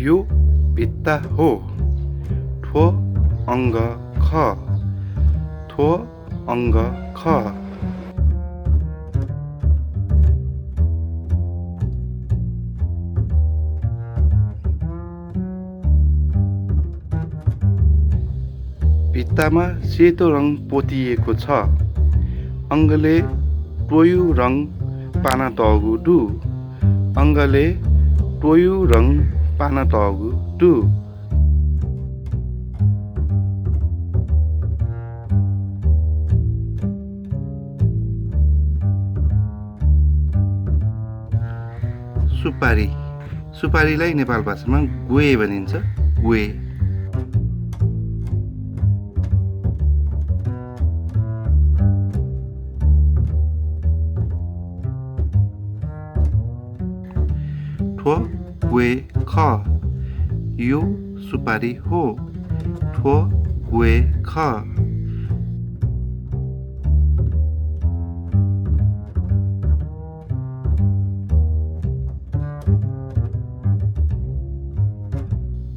यो भित्ता हो ठो अङ्ग ख ठो अङ्ग ख भित्तामा सेतो रङ पोतिएको छ अङ्गले टोयु रङ पाना तगु डु अङ्गले टोयु रङ पाना तगु डु सुपारी सुपारीलाई नेपाल भाषामा गुए भनिन्छ गुए ठो गुए ख यो सुपारी हो ठो गुए ख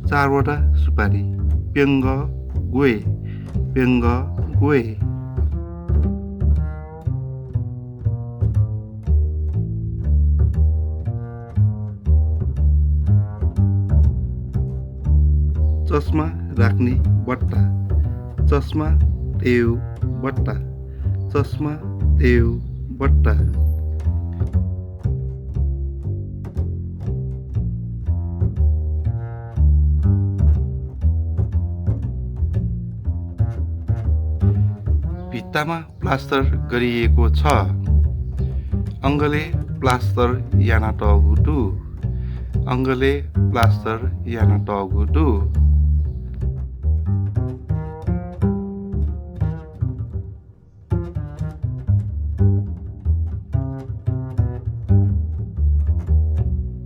चारवटा सुपारी पेङ्ग गुए पेङ्ग गुए चस्मा राख्ने बट्टा चस्मा देउ बट्टा चस्मा देउ बट्टा भित्तामा प्लास्टर गरिएको छ अङ्गले प्लास्टर याना टगु डु अङ्गले प्लास्टर याना टगु डु